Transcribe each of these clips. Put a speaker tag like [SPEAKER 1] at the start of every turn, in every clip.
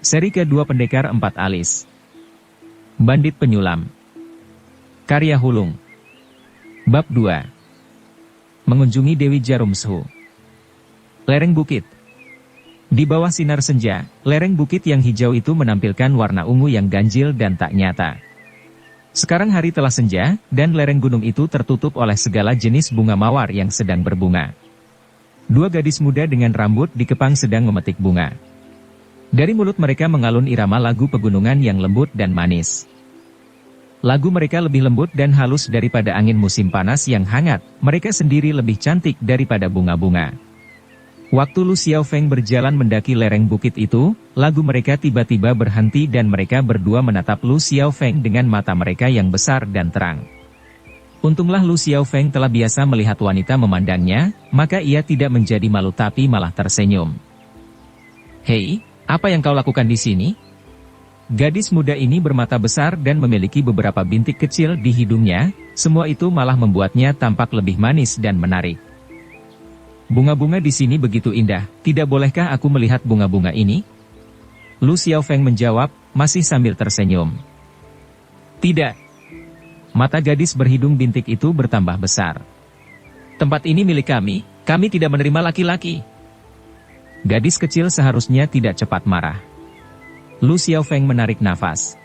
[SPEAKER 1] Seri kedua Pendekar Empat Alis. Bandit Penyulam. Karya Hulung. Bab 2. Mengunjungi Dewi Jarumshu. Lereng bukit. Di bawah sinar senja, lereng bukit yang hijau itu menampilkan warna ungu yang ganjil dan tak nyata. Sekarang hari telah senja, dan lereng gunung itu tertutup oleh segala jenis bunga mawar yang sedang berbunga. Dua gadis muda dengan rambut dikepang sedang memetik bunga. Dari mulut mereka mengalun irama lagu pegunungan yang lembut dan manis. Lagu mereka lebih lembut dan halus daripada angin musim panas yang hangat, mereka sendiri lebih cantik daripada bunga-bunga. Waktu Lu Xiaofeng berjalan mendaki lereng bukit itu, lagu mereka tiba-tiba berhenti dan mereka berdua menatap Lu Xiaofeng dengan mata mereka yang besar dan terang. Untunglah Lu Xiaofeng telah biasa melihat wanita memandangnya, maka ia tidak menjadi malu tapi malah tersenyum. "Hei, apa yang kau lakukan di sini?" Gadis muda ini bermata besar dan memiliki beberapa bintik kecil di hidungnya, semua itu malah membuatnya tampak lebih manis dan menarik. "Bunga-bunga di sini begitu indah, tidak bolehkah aku melihat bunga-bunga ini?" Lu Xiaofeng menjawab, masih sambil tersenyum. "Tidak." Mata gadis berhidung bintik itu bertambah besar. "Tempat ini milik kami tidak menerima laki-laki." Gadis kecil seharusnya tidak cepat marah. Lu Xiaofeng menarik nafas.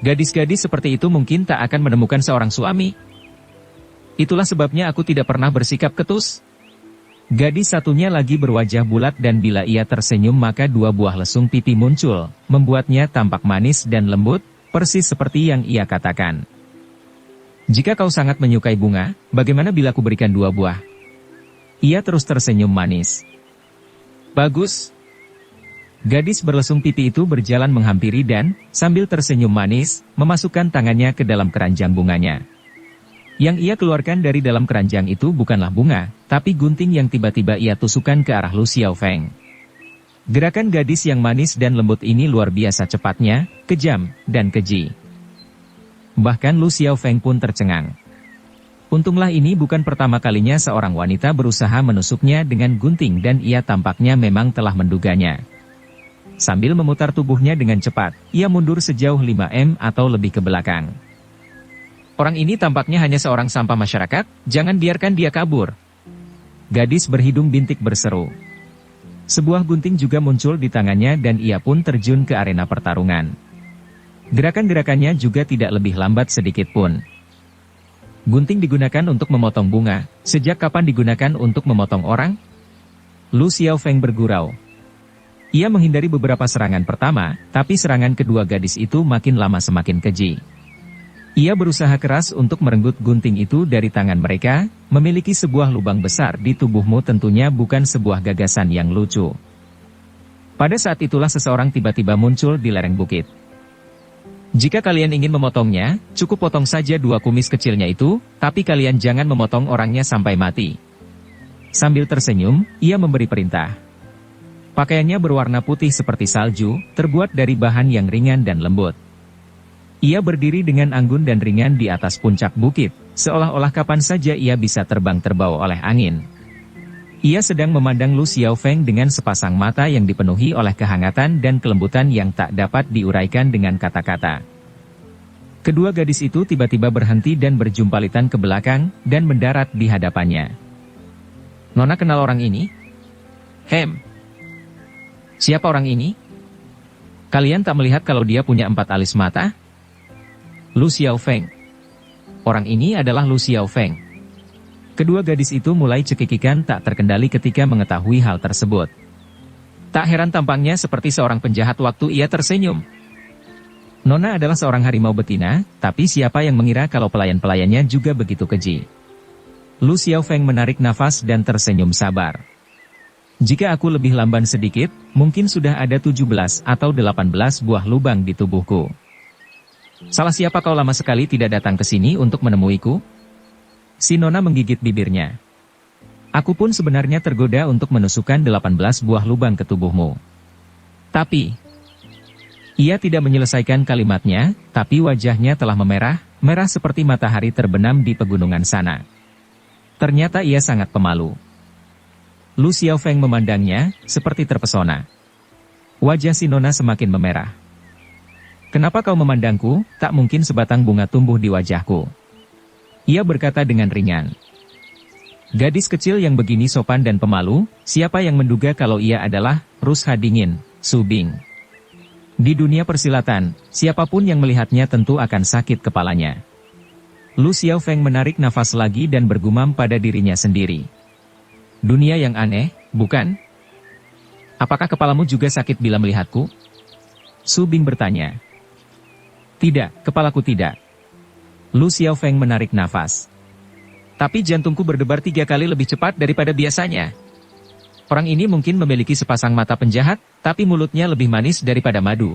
[SPEAKER 1] "Gadis-gadis seperti itu mungkin tak akan menemukan seorang suami. Itulah sebabnya aku tidak pernah bersikap ketus." Gadis satunya lagi berwajah bulat dan bila ia tersenyum maka dua buah lesung pipi muncul, membuatnya tampak manis dan lembut, persis seperti yang ia katakan. "Jika kau sangat menyukai bunga, bagaimana bila aku berikan 2 buah?" Ia terus tersenyum manis. "Bagus." Gadis berlesung pipi itu berjalan menghampiri dan, sambil tersenyum manis, memasukkan tangannya ke dalam keranjang bunganya. Yang ia keluarkan dari dalam keranjang itu bukanlah bunga, tapi gunting yang tiba-tiba ia tusukkan ke arah Lu Xiaofeng. Gerakan gadis yang manis dan lembut ini luar biasa cepatnya, kejam, dan keji. Bahkan Lu Xiaofeng pun tercengang. Untunglah ini bukan pertama kalinya seorang wanita berusaha menusuknya dengan gunting dan ia tampaknya memang telah menduganya. Sambil memutar tubuhnya dengan cepat, ia mundur sejauh 5 m atau lebih ke belakang. "Orang ini tampaknya hanya seorang sampah masyarakat, jangan biarkan dia kabur." Gadis berhidung bintik berseru. Sebuah gunting juga muncul di tangannya dan ia pun terjun ke arena pertarungan. Gerakan-gerakannya juga tidak lebih lambat sedikit pun. "Gunting digunakan untuk memotong bunga, sejak kapan digunakan untuk memotong orang?" Lu Xiaofeng bergurau. Ia menghindari beberapa serangan pertama, tapi serangan kedua gadis itu makin lama semakin keji. Ia berusaha keras untuk merenggut gunting itu dari tangan mereka, memiliki sebuah lubang besar di tubuhmu tentunya bukan sebuah gagasan yang lucu. Pada saat itulah seseorang tiba-tiba muncul di lereng bukit. "Jika kalian ingin memotongnya, cukup potong saja 2 kumis kecilnya itu, tapi kalian jangan memotong orangnya sampai mati." Sambil tersenyum, ia memberi perintah. Pakaiannya berwarna putih seperti salju, terbuat dari bahan yang ringan dan lembut. Ia berdiri dengan anggun dan ringan di atas puncak bukit, seolah-olah kapan saja ia bisa terbang terbawa oleh angin. Ia sedang memandang Lu Xiaofeng dengan sepasang mata yang dipenuhi oleh kehangatan dan kelembutan yang tak dapat diuraikan dengan kata-kata. Kedua gadis itu tiba-tiba berhenti dan berjumpalitan ke belakang, dan mendarat di hadapannya. "Nona kenal orang ini?" "Siapa orang ini? Kalian tak melihat kalau dia punya 4 alis mata?" "Lu Xiaofeng. Orang ini adalah Lu Xiaofeng." Kedua gadis itu mulai cekikikan tak terkendali ketika mengetahui hal tersebut. Tak heran tampangnya seperti seorang penjahat waktu ia tersenyum. Nona adalah seorang harimau betina, tapi siapa yang mengira kalau pelayan-pelayannya juga begitu keji. Lu Xiaofeng menarik nafas dan tersenyum sabar. "Jika aku lebih lamban sedikit, mungkin sudah ada 17 atau 18 buah lubang di tubuhku. Salah siapa kau lama sekali tidak datang ke sini untuk menemuiku?" Si nona menggigit bibirnya. "Aku pun sebenarnya tergoda untuk menusukkan 18 buah lubang ke tubuhmu. Tapi..." Ia tidak menyelesaikan kalimatnya, tapi wajahnya telah memerah, merah seperti matahari terbenam di pegunungan sana. Ternyata ia sangat pemalu. Lu Xiaofeng memandangnya, seperti terpesona. Wajah si nona semakin memerah. Kenapa kau memandangku? Tak mungkin sebatang bunga tumbuh di wajahku. Ia berkata dengan ringan. Gadis kecil yang begini sopan dan pemalu, siapa yang menduga kalau ia adalah Rusha Dingin, Su Bing. Di dunia persilatan, siapapun yang melihatnya tentu akan sakit kepalanya. Lu Xiaofeng menarik nafas lagi dan bergumam pada dirinya sendiri. Dunia yang aneh, bukan? Apakah kepalamu juga sakit bila melihatku? Su Bing bertanya. Tidak, kepalaku tidak. Lu Xiaofeng menarik nafas. Tapi jantungku berdebar 3 kali lebih cepat daripada biasanya. Orang ini mungkin memiliki sepasang mata penjahat, tapi mulutnya lebih manis daripada madu.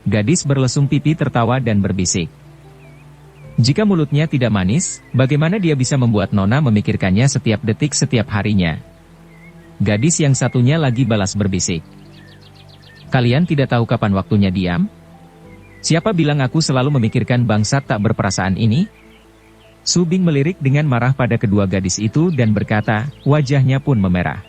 [SPEAKER 1] Gadis berlesung pipi tertawa dan berbisik. Jika mulutnya tidak manis, bagaimana dia bisa membuat Nona memikirkannya setiap detik setiap harinya? Gadis yang satunya lagi balas berbisik. Kalian tidak tahu kapan waktunya diam? Siapa bilang aku selalu memikirkan bangsat tak berperasaan ini? Su Bing melirik dengan marah pada kedua gadis itu dan berkata, wajahnya pun memerah.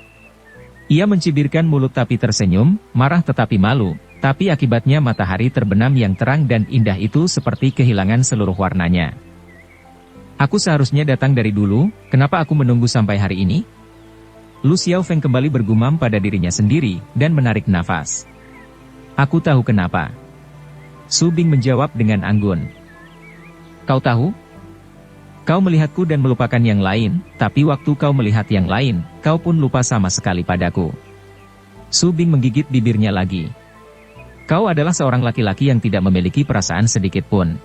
[SPEAKER 1] Ia mencibirkan mulut tapi tersenyum, marah tetapi malu, tapi akibatnya matahari terbenam yang terang dan indah itu seperti kehilangan seluruh warnanya. Aku seharusnya datang dari dulu, kenapa aku menunggu sampai hari ini? Lu Xiaofeng kembali bergumam pada dirinya sendiri, dan menarik nafas. Aku tahu kenapa. Su Bing menjawab dengan anggun. Kau tahu? Kau melihatku dan melupakan yang lain, tapi waktu kau melihat yang lain, kau pun lupa sama sekali padaku. Su Bing menggigit bibirnya lagi. Kau adalah seorang laki-laki yang tidak memiliki perasaan sedikit pun.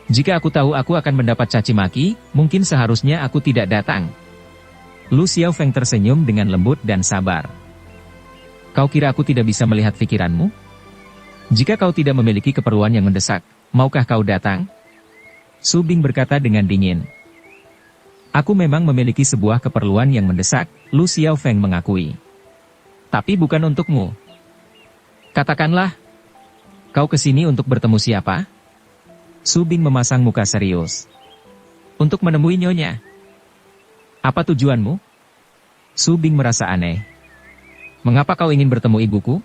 [SPEAKER 1] Jika aku tahu aku akan mendapat caci maki, mungkin seharusnya aku tidak datang. Lu Xiaofeng tersenyum dengan lembut dan sabar. Kau kira aku tidak bisa melihat pikiranmu? Jika kau tidak memiliki keperluan yang mendesak, maukah kau datang? Su Bing berkata dengan dingin. Aku memang memiliki sebuah keperluan yang mendesak, Lu Xiaofeng mengakui. Tapi bukan untukmu. Katakanlah, kau kesini untuk bertemu siapa? Su Bing memasang muka serius. Untuk menemui nyonya. Apa tujuanmu? Su Bing merasa aneh. Mengapa kau ingin bertemu ibuku?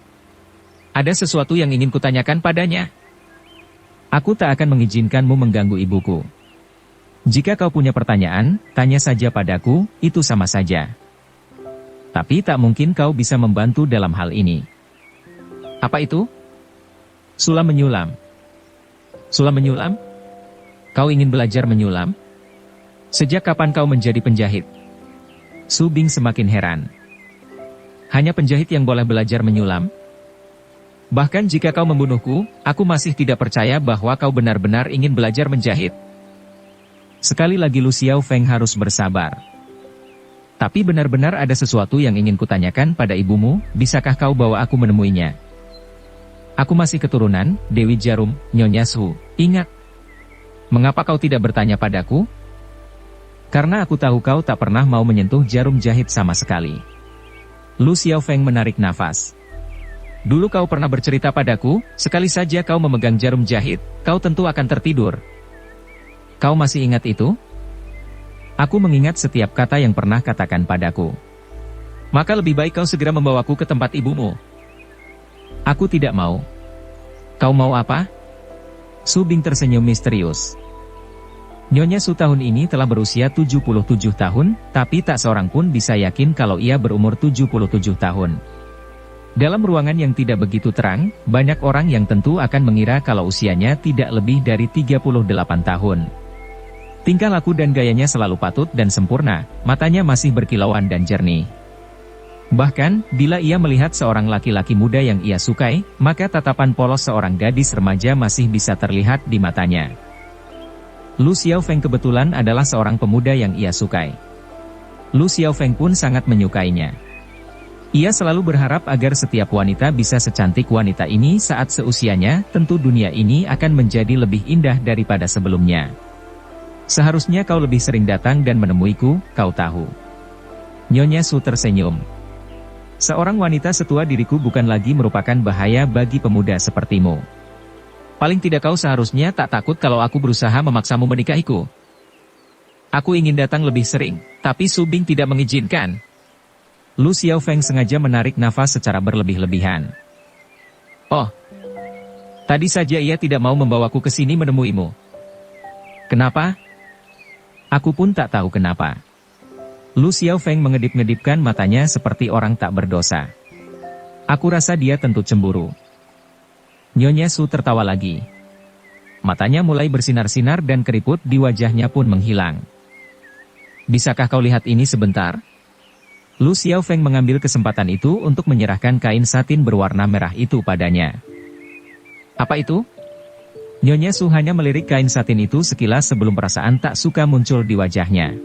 [SPEAKER 1] Ada sesuatu yang ingin kutanyakan padanya. Aku tak akan mengizinkanmu mengganggu ibuku. Jika kau punya pertanyaan, tanya saja padaku, itu sama saja. Tapi tak mungkin kau bisa membantu dalam hal ini. Apa itu? Sulam menyulam. Sulam menyulam? Kau ingin belajar menyulam? Sejak kapan kau menjadi penjahit? Su Bing semakin heran. Hanya penjahit yang boleh belajar menyulam? Bahkan jika kau membunuhku, aku masih tidak percaya bahwa kau benar-benar ingin belajar menjahit. Sekali lagi Lu Xiaofeng harus bersabar. Tapi benar-benar ada sesuatu yang ingin kutanyakan pada ibumu, bisakah kau bawa aku menemuinya? Aku masih keturunan, Dewi Jarum, Nyonya Su, ingat. Mengapa kau tidak bertanya padaku? Karena aku tahu kau tak pernah mau menyentuh jarum jahit sama sekali. Lu Xiaofeng menarik nafas. Dulu kau pernah bercerita padaku, sekali saja kau memegang jarum jahit, kau tentu akan tertidur. Kau masih ingat itu? Aku mengingat setiap kata yang pernah katakan padaku. Maka lebih baik kau segera membawaku ke tempat ibumu. Aku tidak mau. Kau mau apa? Su Bing tersenyum misterius. Nyonya Su tahun ini telah berusia 77 tahun, tapi tak seorang pun bisa yakin kalau ia berumur 77 tahun. Dalam ruangan yang tidak begitu terang, banyak orang yang tentu akan mengira kalau usianya tidak lebih dari 38 tahun. Tingkah laku dan gayanya selalu patut dan sempurna, matanya masih berkilauan dan jernih. Bahkan, bila ia melihat seorang laki-laki muda yang ia sukai, maka tatapan polos seorang gadis remaja masih bisa terlihat di matanya. Lu Xiaofeng kebetulan adalah seorang pemuda yang ia sukai. Lu Xiaofeng pun sangat menyukainya. Ia selalu berharap agar setiap wanita bisa secantik wanita ini saat seusianya, tentu dunia ini akan menjadi lebih indah daripada sebelumnya. Seharusnya kau lebih sering datang dan menemuiku, kau tahu. Nyonya Su tersenyum. Seorang wanita setua diriku bukan lagi merupakan bahaya bagi pemuda sepertimu. Paling tidak kau seharusnya tak takut kalau aku berusaha memaksamu menikahiku. Aku ingin datang lebih sering, tapi Su Bing tidak mengizinkan. Lu Xiaofeng sengaja menarik nafas secara berlebih-lebihan. Oh, tadi saja ia tidak mau membawaku ke sini menemuimu. Kenapa? Aku pun tak tahu kenapa. Lu Xiaofeng mengedip-ngedipkan matanya seperti orang tak berdosa. Aku rasa dia tentu cemburu. Nyonya Su tertawa lagi. Matanya mulai bersinar-sinar dan keriput di wajahnya pun menghilang. Bisakah kau lihat ini sebentar? Lu Xiaofeng mengambil kesempatan itu untuk menyerahkan kain satin berwarna merah itu padanya. Apa itu? Nyonya Su hanya melirik kain satin itu sekilas sebelum perasaan tak suka muncul di wajahnya.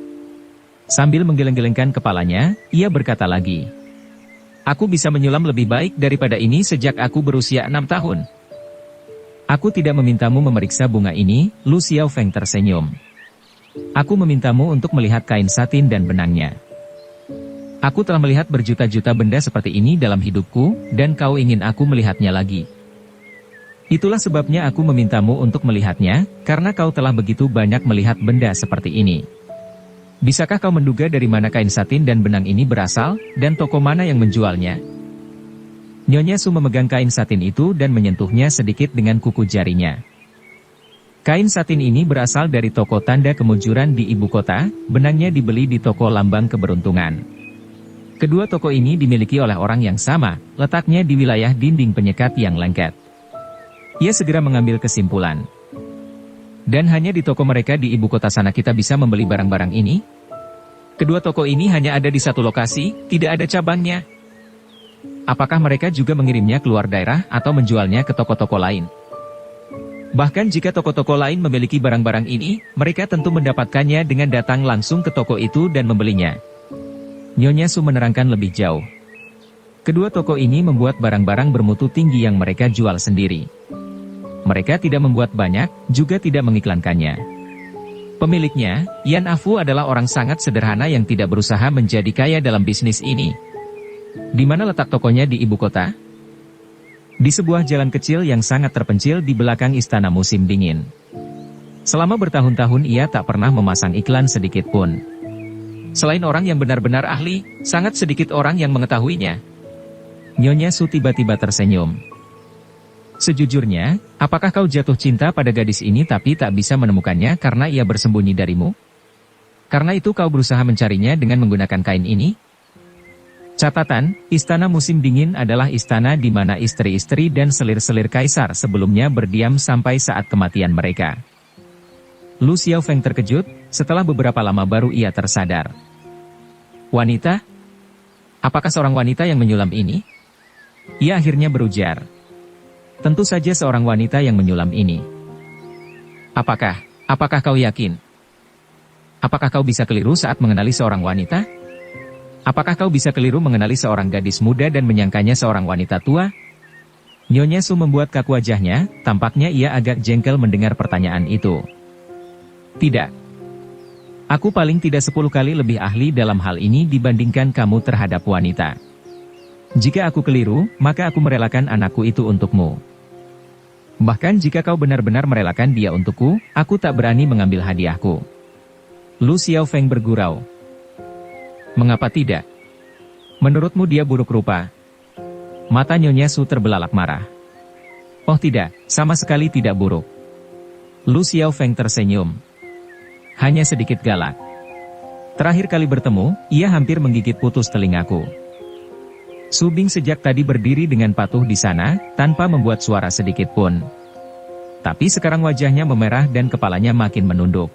[SPEAKER 1] Sambil menggeleng-gelengkan kepalanya, ia berkata lagi. Aku bisa menyulam lebih baik daripada ini sejak aku berusia 6 tahun. Aku tidak memintamu memeriksa bunga ini, Lu Xiaofeng tersenyum. Aku memintamu untuk melihat kain satin dan benangnya. Aku telah melihat berjuta-juta benda seperti ini dalam hidupku, dan kau ingin aku melihatnya lagi. Itulah sebabnya aku memintamu untuk melihatnya, karena kau telah begitu banyak melihat benda seperti ini. Bisakah kau menduga dari mana kain satin dan benang ini berasal, dan toko mana yang menjualnya? Nyonya Su memegang kain satin itu dan menyentuhnya sedikit dengan kuku jarinya. Kain satin ini berasal dari toko tanda kemunjuran di ibu kota, benangnya dibeli di toko lambang keberuntungan. Kedua toko ini dimiliki oleh orang yang sama, letaknya di wilayah dinding penyekat yang lengket. Ia segera mengambil kesimpulan. Dan hanya di toko mereka di ibu kota sana kita bisa membeli barang-barang ini? Kedua toko ini hanya ada di satu lokasi, tidak ada cabangnya. Apakah mereka juga mengirimnya keluar daerah atau menjualnya ke toko-toko lain? Bahkan jika toko-toko lain memiliki barang-barang ini, mereka tentu mendapatkannya dengan datang langsung ke toko itu dan membelinya. Nyonya Su menerangkan lebih jauh. Kedua toko ini membuat barang-barang bermutu tinggi yang mereka jual sendiri. Mereka tidak membuat banyak, juga tidak mengiklankannya. Pemiliknya, Yan Afu adalah orang sangat sederhana yang tidak berusaha menjadi kaya dalam bisnis ini. Di mana letak tokonya di ibu kota? Di sebuah jalan kecil yang sangat terpencil di belakang istana musim dingin. Selama bertahun-tahun ia tak pernah memasang iklan sedikit pun. Selain orang yang benar-benar ahli, sangat sedikit orang yang mengetahuinya. Nyonya Su tiba-tiba tersenyum. Sejujurnya, apakah kau jatuh cinta pada gadis ini tapi tak bisa menemukannya karena ia bersembunyi darimu? Karena itu kau berusaha mencarinya dengan menggunakan kain ini? Catatan, istana musim dingin adalah istana di mana istri-istri dan selir-selir kaisar sebelumnya berdiam sampai saat kematian mereka. Lu Xiaofeng terkejut, setelah beberapa lama baru ia tersadar. Wanita? Apakah seorang wanita yang menyulam ini? Ia akhirnya berujar. Tentu saja seorang wanita yang menyulam ini. Apakah kau yakin? Apakah kau bisa keliru saat mengenali seorang wanita? Apakah kau bisa keliru mengenali seorang gadis muda dan menyangkanya seorang wanita tua? Nyonya Su membuat kaku wajahnya, tampaknya ia agak jengkel mendengar pertanyaan itu. Tidak. Aku paling tidak 10 kali lebih ahli dalam hal ini dibandingkan kamu terhadap wanita. Jika aku keliru, maka aku merelakan anakku itu untukmu. Bahkan jika kau benar-benar merelakan dia untukku, aku tak berani mengambil hadiahku. Lu Xiaofeng bergurau. Mengapa tidak? Menurutmu dia buruk rupa? Mata Nyonya Su terbelalak marah. Oh tidak, sama sekali tidak buruk. Lu Xiaofeng tersenyum. Hanya sedikit galak. Terakhir kali bertemu, ia hampir menggigit putus telingaku. Su Bing sejak tadi berdiri dengan patuh di sana, tanpa membuat suara sedikit pun. Tapi sekarang wajahnya memerah dan kepalanya makin menunduk.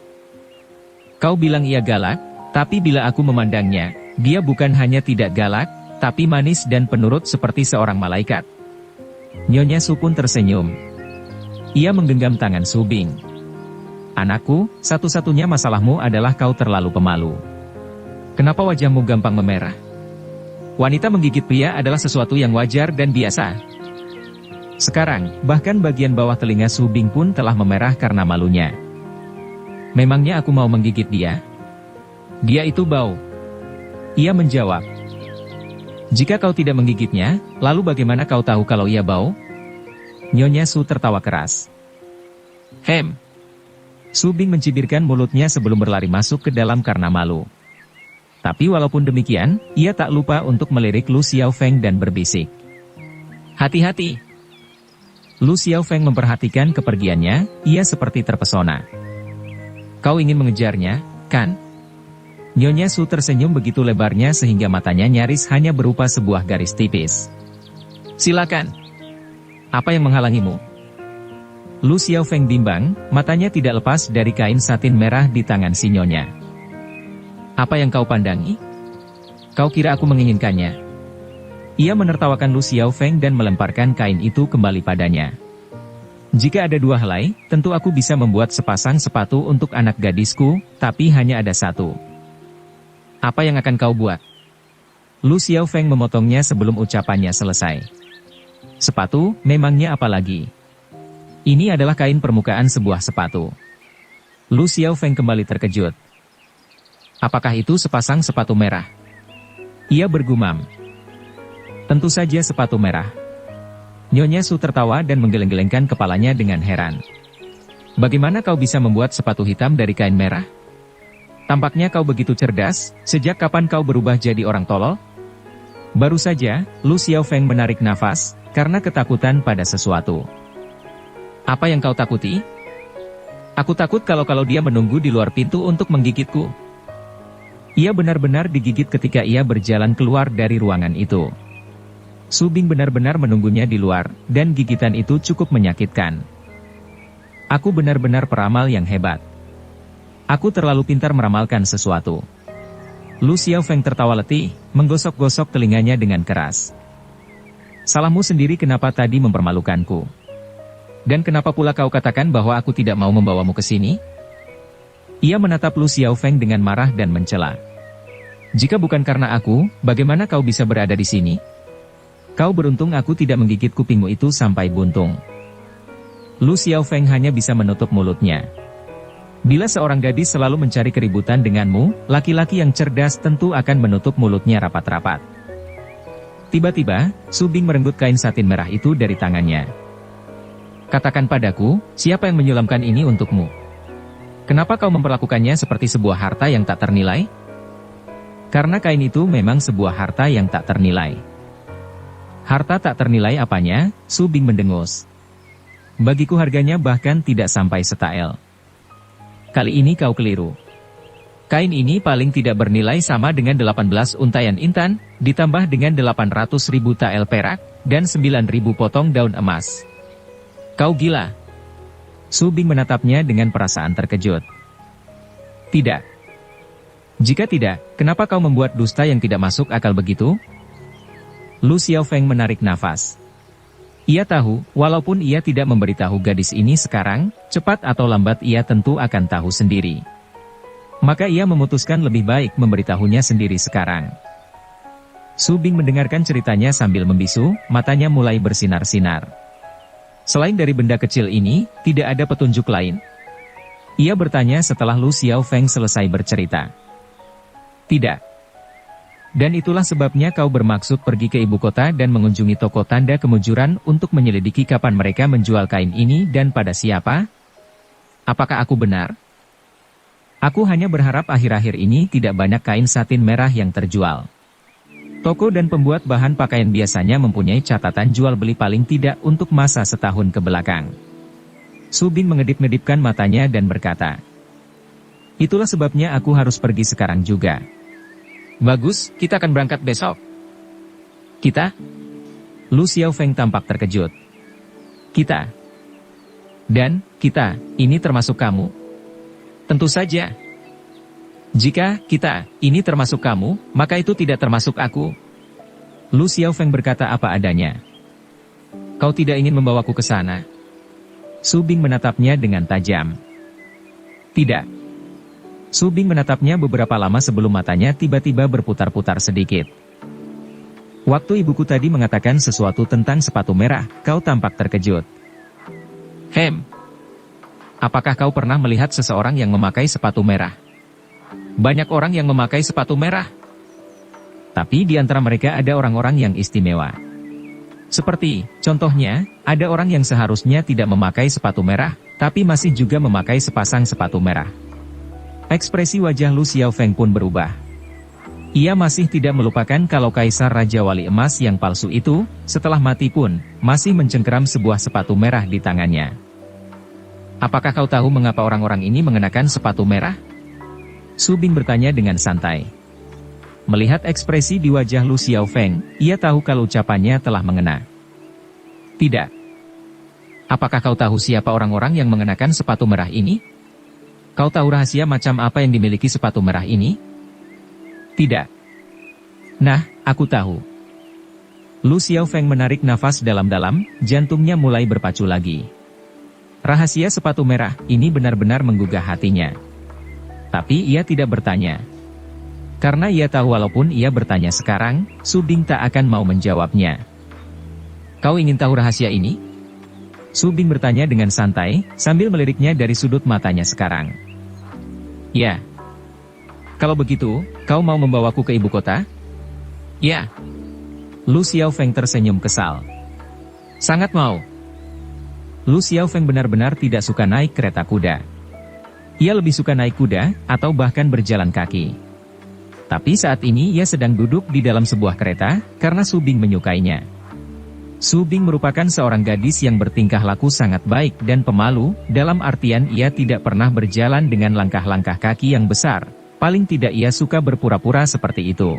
[SPEAKER 1] Kau bilang ia galak, tapi bila aku memandangnya, dia bukan hanya tidak galak, tapi manis dan penurut seperti seorang malaikat. Nyonya Su pun tersenyum. Ia menggenggam tangan Su Bing. Anakku, satu-satunya masalahmu adalah kau terlalu pemalu. Kenapa wajahmu gampang memerah? Wanita menggigit pria adalah sesuatu yang wajar dan biasa. Sekarang, bahkan bagian bawah telinga Su Bing pun telah memerah karena malunya. Memangnya aku mau menggigit dia? Dia itu bau. Ia menjawab. Jika kau tidak menggigitnya, lalu bagaimana kau tahu kalau ia bau? Nyonya Su tertawa keras. Su Bing mencibirkan mulutnya sebelum berlari masuk ke dalam karena malu. Tapi walaupun demikian, ia tak lupa untuk melirik Lu Xiaofeng dan berbisik. Hati-hati. Lu Xiaofeng memperhatikan kepergiannya, ia seperti terpesona. Kau ingin mengejarnya, kan? Nyonya Su tersenyum begitu lebarnya sehingga matanya nyaris hanya berupa sebuah garis tipis. Silakan. Apa yang menghalangimu? Lu Xiaofeng bimbang, matanya tidak lepas dari kain satin merah di tangan si nyonya. Apa yang kau pandangi? Kau kira aku menginginkannya? Ia menertawakan Lu Xiaofeng dan melemparkan kain itu kembali padanya. Jika ada dua helai, tentu aku bisa membuat sepasang sepatu untuk anak gadisku, tapi hanya ada satu. Apa yang akan kau buat? Lu Xiaofeng memotongnya sebelum ucapannya selesai. Sepatu, memangnya apa lagi? Ini adalah kain permukaan sebuah sepatu. Lu Xiaofeng kembali terkejut. Apakah itu sepasang sepatu merah? Ia bergumam. Tentu saja sepatu merah. Nyonya Su tertawa dan menggeleng-gelengkan kepalanya dengan heran. Bagaimana kau bisa membuat sepatu hitam dari kain merah? Tampaknya kau begitu cerdas, sejak kapan kau berubah jadi orang tolol? Baru saja, Lu Xiaofeng menarik nafas, karena ketakutan pada sesuatu. Apa yang kau takuti? Aku takut kalau dia menunggu di luar pintu untuk menggigitku. Ia benar-benar digigit ketika ia berjalan keluar dari ruangan itu. Su Bing benar-benar menunggunya di luar, dan gigitan itu cukup menyakitkan. Aku benar-benar peramal yang hebat. Aku terlalu pintar meramalkan sesuatu. Lu Xiaofeng tertawa letih, menggosok-gosok telinganya dengan keras. Salahmu sendiri kenapa tadi mempermalukanku. Dan kenapa pula kau katakan bahwa aku tidak mau membawamu ke sini? Ia menatap Lu Xiaofeng dengan marah dan mencela. Jika bukan karena aku, bagaimana kau bisa berada di sini? Kau beruntung aku tidak menggigit kupingmu itu sampai buntung. Lu Xiaofeng hanya bisa menutup mulutnya. Bila seorang gadis selalu mencari keributan denganmu, laki-laki yang cerdas tentu akan menutup mulutnya rapat-rapat. Tiba-tiba, Su Bing merenggut kain satin merah itu dari tangannya. Katakan padaku, siapa yang menyulamkan ini untukmu? Kenapa kau memperlakukannya seperti sebuah harta yang tak ternilai? Karena kain itu memang sebuah harta yang tak ternilai. Harta tak ternilai apanya? Su Bing mendengus. Bagiku harganya bahkan tidak sampai setael. Kali ini kau keliru. Kain ini paling tidak bernilai sama dengan 18 untayan intan, ditambah dengan 800.000 tael perak, dan 9.000 potong daun emas. Kau gila. Su Bing menatapnya dengan perasaan terkejut. Tidak. Jika tidak, kenapa kau membuat dusta yang tidak masuk akal begitu? Lu Xiaofeng menarik nafas. Ia tahu, walaupun ia tidak memberitahu gadis ini sekarang, cepat atau lambat ia tentu akan tahu sendiri. Maka ia memutuskan lebih baik memberitahunya sendiri sekarang. Su Bing mendengarkan ceritanya sambil membisu, matanya mulai bersinar-sinar. Selain dari benda kecil ini, tidak ada petunjuk lain. Ia bertanya setelah Lu Xiaofeng selesai bercerita. Tidak. Dan itulah sebabnya kau bermaksud pergi ke ibu kota dan mengunjungi toko tanda kemujuran untuk menyelidiki kapan mereka menjual kain ini dan pada siapa? Apakah aku benar? Aku hanya berharap akhir-akhir ini tidak banyak kain satin merah yang terjual. Toko dan pembuat bahan pakaian biasanya mempunyai catatan jual beli paling tidak untuk masa setahun ke belakang. Su Bing mengedip-ngedipkan matanya dan berkata, itulah sebabnya aku harus pergi sekarang juga. Bagus, kita akan berangkat besok. Kita? Lu Xiaofeng tampak terkejut. Kita? Dan, kita, ini termasuk kamu? Tentu saja. Jika, kita, ini termasuk kamu, maka itu tidak termasuk aku. Lu Xiaofeng berkata apa adanya. Kau tidak ingin membawaku ke sana? Su Bing menatapnya dengan tajam. Tidak. Su Bing menatapnya beberapa lama sebelum matanya tiba-tiba berputar-putar sedikit. Waktu ibuku tadi mengatakan sesuatu tentang sepatu merah, kau tampak terkejut. Apakah kau pernah melihat seseorang yang memakai sepatu merah? Banyak orang yang memakai sepatu merah. Tapi di antara mereka ada orang-orang yang istimewa. Seperti, contohnya, ada orang yang seharusnya tidak memakai sepatu merah, tapi masih juga memakai sepasang sepatu merah. Ekspresi wajah Lu Xiaofeng pun berubah. Ia masih tidak melupakan kalau Kaisar Raja Wali Emas yang palsu itu, setelah mati pun, masih mencengkeram sebuah sepatu merah di tangannya. Apakah kau tahu mengapa orang-orang ini mengenakan sepatu merah? Su Bing bertanya dengan santai. Melihat ekspresi di wajah Lu Xiaofeng, ia tahu kalau ucapannya telah mengena. Tidak. Apakah kau tahu siapa orang-orang yang mengenakan sepatu merah ini? Kau tahu rahasia macam apa yang dimiliki sepatu merah ini? Tidak. Nah, aku tahu. Lu Xiaofeng menarik nafas dalam-dalam, jantungnya mulai berpacu lagi. Rahasia sepatu merah ini benar-benar menggugah hatinya. Tapi ia tidak bertanya. Karena ia tahu walaupun ia bertanya sekarang, Su Bing tak akan mau menjawabnya. Kau ingin tahu rahasia ini? Su Bing bertanya dengan santai, sambil meliriknya dari sudut matanya sekarang. Ya. Kalau begitu, kau mau membawaku ke ibu kota? Ya. Lu Xiaofeng tersenyum kesal. Sangat mau. Lu Xiaofeng benar-benar tidak suka naik kereta kuda. Ia lebih suka naik kuda, atau bahkan berjalan kaki. Tapi saat ini ia sedang duduk di dalam sebuah kereta, karena Su Bing menyukainya. Su Bing merupakan seorang gadis yang bertingkah laku sangat baik dan pemalu, dalam artian ia tidak pernah berjalan dengan langkah-langkah kaki yang besar. Paling tidak ia suka berpura-pura seperti itu.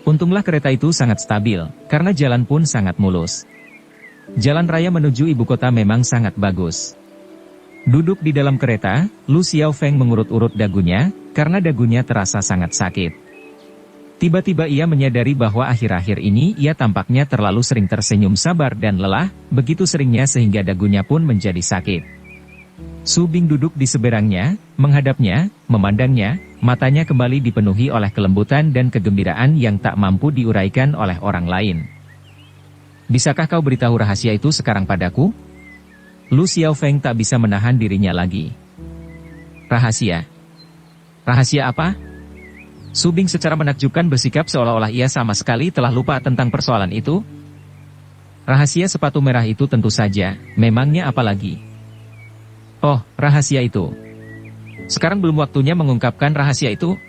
[SPEAKER 1] Untunglah kereta itu sangat stabil, karena jalan pun sangat mulus. Jalan raya menuju ibu kota memang sangat bagus. Duduk di dalam kereta, Lu Xiaofeng mengurut-urut dagunya, karena dagunya terasa sangat sakit. Tiba-tiba ia menyadari bahwa akhir-akhir ini ia tampaknya terlalu sering tersenyum sabar dan lelah, begitu seringnya sehingga dagunya pun menjadi sakit. Su Bing duduk di seberangnya, menghadapnya, memandangnya, matanya kembali dipenuhi oleh kelembutan dan kegembiraan yang tak mampu diuraikan oleh orang lain. Bisakah kau beritahu rahasia itu sekarang padaku? Lu Xiaofeng tak bisa menahan dirinya lagi. Rahasia? Rahasia apa? Su Bing secara menakjubkan bersikap seolah-olah ia sama sekali telah lupa tentang persoalan itu. Rahasia sepatu merah itu tentu saja, memangnya apa lagi? Oh, rahasia itu. Sekarang belum waktunya mengungkapkan rahasia itu?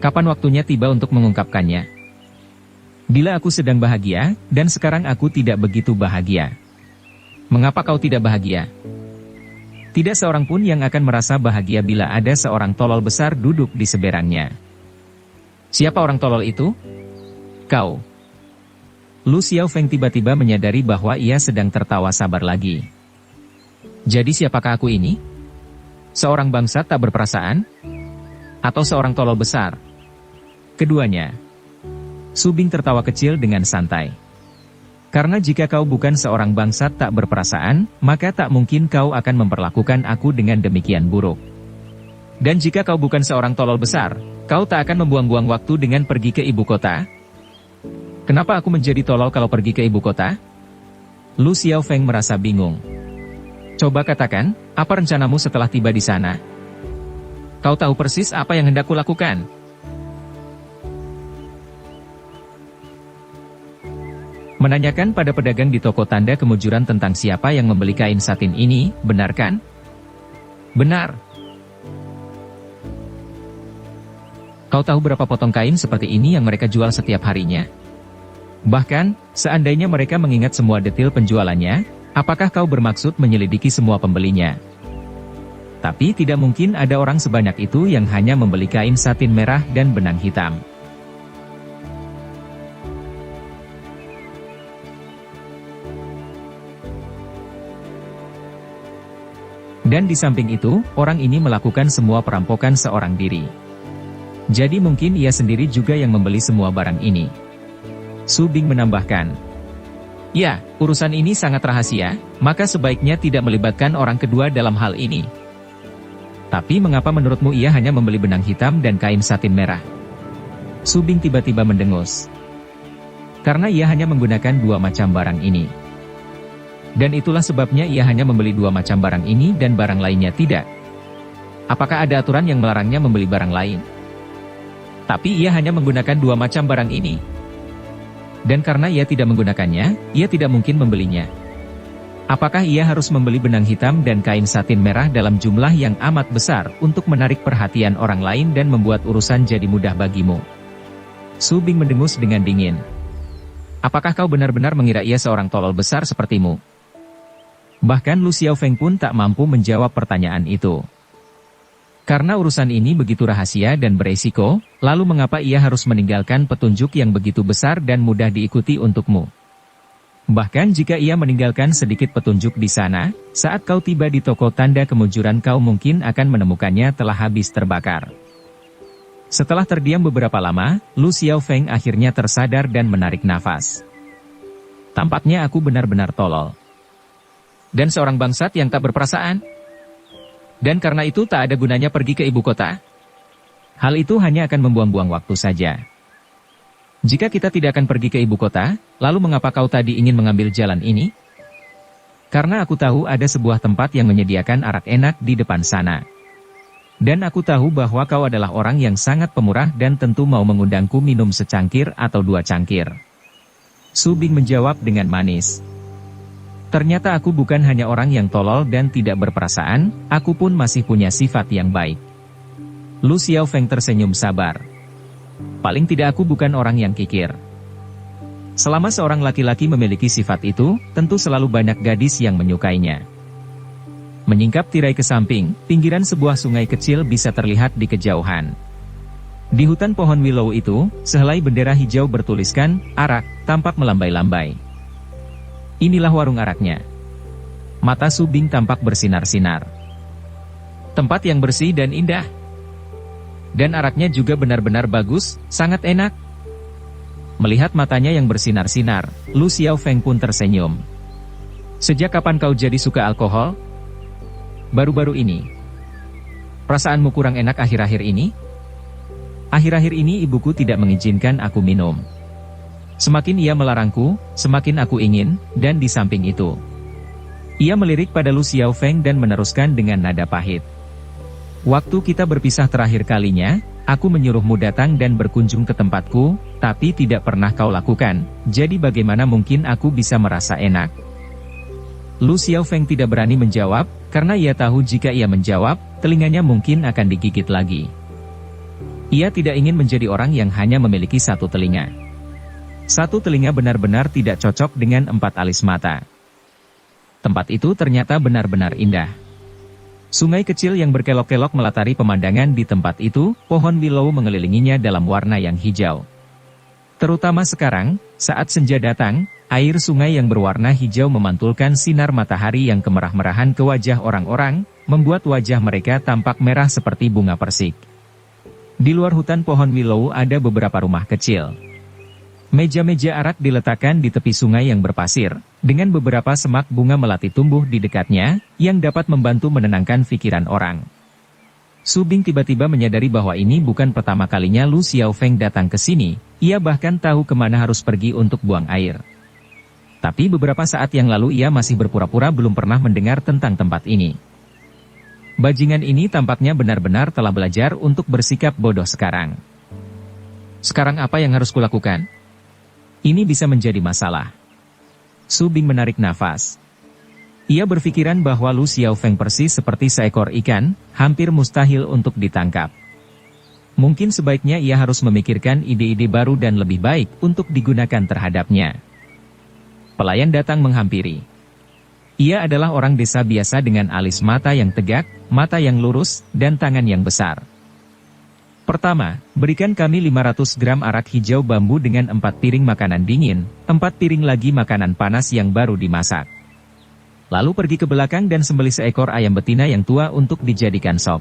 [SPEAKER 1] Kapan waktunya tiba untuk mengungkapkannya? Bila aku sedang bahagia, dan sekarang aku tidak begitu bahagia. Mengapa kau tidak bahagia? Tidak seorang pun yang akan merasa bahagia bila ada seorang tolol besar duduk di seberangnya. Siapa orang tolol itu? Kau. Lu Xiaofeng tiba-tiba menyadari bahwa ia sedang tertawa sabar lagi. Jadi siapakah aku ini? Seorang bangsat tak berperasaan? Atau seorang tolol besar? Keduanya. Su Bing tertawa kecil dengan santai. Karena jika kau bukan seorang bangsat tak berperasaan, maka tak mungkin kau akan memperlakukan aku dengan demikian buruk. Dan jika kau bukan seorang tolol besar, kau tak akan membuang-buang waktu dengan pergi ke ibu kota? Kenapa aku menjadi tolol kalau pergi ke ibu kota? Lu Xiaofeng merasa bingung. Coba katakan, apa rencanamu setelah tiba di sana? Kau tahu persis apa yang hendak kulakukan? Menanyakan pada pedagang di toko tanda kemujuran tentang siapa yang membeli kain satin ini, benar kan? Benar. Kau tahu berapa potong kain seperti ini yang mereka jual setiap harinya? Bahkan, seandainya mereka mengingat semua detail penjualannya, apakah kau bermaksud menyelidiki semua pembelinya? Tapi tidak mungkin ada orang sebanyak itu yang hanya membeli kain satin merah dan benang hitam. Dan di samping itu, orang ini melakukan semua perampokan seorang diri. Jadi mungkin ia sendiri juga yang membeli semua barang ini. Su Bing menambahkan. Ya, urusan ini sangat rahasia, maka sebaiknya tidak melibatkan orang kedua dalam hal ini. Tapi mengapa menurutmu ia hanya membeli benang hitam dan kain satin merah? Su Bing tiba-tiba mendengus. Karena ia hanya menggunakan dua macam barang ini. Dan itulah sebabnya ia hanya membeli dua macam barang ini dan barang lainnya tidak. Apakah ada aturan yang melarangnya membeli barang lain? Tapi ia hanya menggunakan dua macam barang ini. Dan karena ia tidak menggunakannya, ia tidak mungkin membelinya. Apakah ia harus membeli benang hitam dan kain satin merah dalam jumlah yang amat besar untuk menarik perhatian orang lain dan membuat urusan jadi mudah bagimu? Su Bing mendengus dengan dingin. Apakah kau benar-benar mengira ia seorang tolol besar sepertimu? Bahkan Lu Xiaofeng pun tak mampu menjawab pertanyaan itu. Karena urusan ini begitu rahasia dan beresiko, lalu mengapa ia harus meninggalkan petunjuk yang begitu besar dan mudah diikuti untukmu? Bahkan jika ia meninggalkan sedikit petunjuk di sana, saat kau tiba di toko tanda kemunjuran kau mungkin akan menemukannya telah habis terbakar. Setelah terdiam beberapa lama, Lu Xiaofeng akhirnya tersadar dan menarik nafas. Tampaknya aku benar-benar tolol. Dan seorang bangsat yang tak berperasaan. Dan karena itu tak ada gunanya pergi ke ibu kota. Hal itu hanya akan membuang-buang waktu saja. Jika kita tidak akan pergi ke ibu kota, lalu mengapa kau tadi ingin mengambil jalan ini? Karena aku tahu ada sebuah tempat yang menyediakan arak enak di depan sana. Dan aku tahu bahwa kau adalah orang yang sangat pemurah dan tentu mau mengundangku minum secangkir atau 2 cangkir. Su Bing menjawab dengan manis. Ternyata aku bukan hanya orang yang tolol dan tidak berperasaan, aku pun masih punya sifat yang baik. Lu Xiaofeng tersenyum sabar. Paling tidak aku bukan orang yang kikir. Selama seorang laki-laki memiliki sifat itu, tentu selalu banyak gadis yang menyukainya. Menyingkap tirai ke samping, pinggiran sebuah sungai kecil bisa terlihat di kejauhan. Di hutan pohon willow itu, sehelai bendera hijau bertuliskan, "Arak," tampak melambai-lambai. Inilah warung araknya. Mata Su Bing tampak bersinar-sinar. Tempat yang bersih dan indah. Dan araknya juga benar-benar bagus, sangat enak. Melihat matanya yang bersinar-sinar, Lu Xiaofeng pun tersenyum. Sejak kapan kau jadi suka alkohol? Baru-baru ini. Perasaanmu kurang enak akhir-akhir ini? Akhir-akhir ini ibuku tidak mengizinkan aku minum. Semakin ia melarangku, semakin aku ingin, dan di samping itu. Ia melirik pada Lu Xiaofeng dan meneruskan dengan nada pahit. Waktu kita berpisah terakhir kalinya, aku menyuruhmu datang dan berkunjung ke tempatku, tapi tidak pernah kau lakukan, jadi bagaimana mungkin aku bisa merasa enak? Lu Xiaofeng tidak berani menjawab, karena ia tahu jika ia menjawab, telinganya mungkin akan digigit lagi. Ia tidak ingin menjadi orang yang hanya memiliki satu telinga. Satu telinga benar-benar tidak cocok dengan 4 alis mata. Tempat itu ternyata benar-benar indah. Sungai kecil yang berkelok-kelok melatari pemandangan di tempat itu, pohon willow mengelilinginya dalam warna yang hijau. Terutama sekarang, saat senja datang, air sungai yang berwarna hijau memantulkan sinar matahari yang kemerah-merahan ke wajah orang-orang, membuat wajah mereka tampak merah seperti bunga persik. Di luar hutan pohon willow ada beberapa rumah kecil. Meja-meja arak diletakkan di tepi sungai yang berpasir, dengan beberapa semak bunga melati tumbuh di dekatnya, yang dapat membantu menenangkan pikiran orang. Su Bing tiba-tiba menyadari bahwa ini bukan pertama kalinya Lu Xiaofeng datang ke sini, ia bahkan tahu kemana harus pergi untuk buang air. Tapi beberapa saat yang lalu ia masih berpura-pura belum pernah mendengar tentang tempat ini. Bajingan ini tampaknya benar-benar telah belajar untuk bersikap bodoh sekarang. Sekarang apa yang harus kulakukan? Ini bisa menjadi masalah. Su Bing menarik nafas. Ia berpikiran bahwa Lu Xiaofeng persis seperti seekor ikan, hampir mustahil untuk ditangkap. Mungkin sebaiknya ia harus memikirkan ide-ide baru dan lebih baik untuk digunakan terhadapnya. Pelayan datang menghampiri. Ia adalah orang desa biasa dengan alis mata yang tegak, mata yang lurus, dan tangan yang besar. Pertama, berikan kami 500 gram arak hijau bambu dengan 4 piring makanan dingin, 4 piring lagi makanan panas yang baru dimasak. Lalu pergi ke belakang dan sembelih seekor ayam betina yang tua untuk dijadikan sop.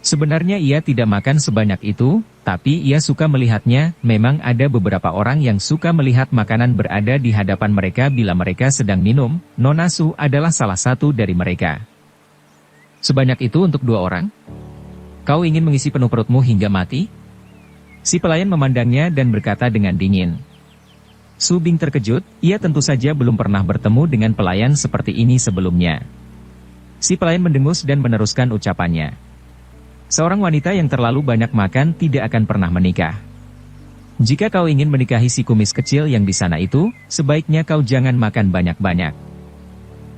[SPEAKER 1] Sebenarnya ia tidak makan sebanyak itu, tapi ia suka melihatnya. Memang ada beberapa orang yang suka melihat makanan berada di hadapan mereka bila mereka sedang minum. Nona Su adalah salah satu dari mereka. Sebanyak itu untuk 2 orang? Kau ingin mengisi penuh perutmu hingga mati? Si pelayan memandangnya dan berkata dengan dingin. Su Bing terkejut, ia tentu saja belum pernah bertemu dengan pelayan seperti ini sebelumnya. Si pelayan mendengus dan meneruskan ucapannya. Seorang wanita yang terlalu banyak makan tidak akan pernah menikah. Jika kau ingin menikahi si kumis kecil yang di sana itu, sebaiknya kau jangan makan banyak-banyak.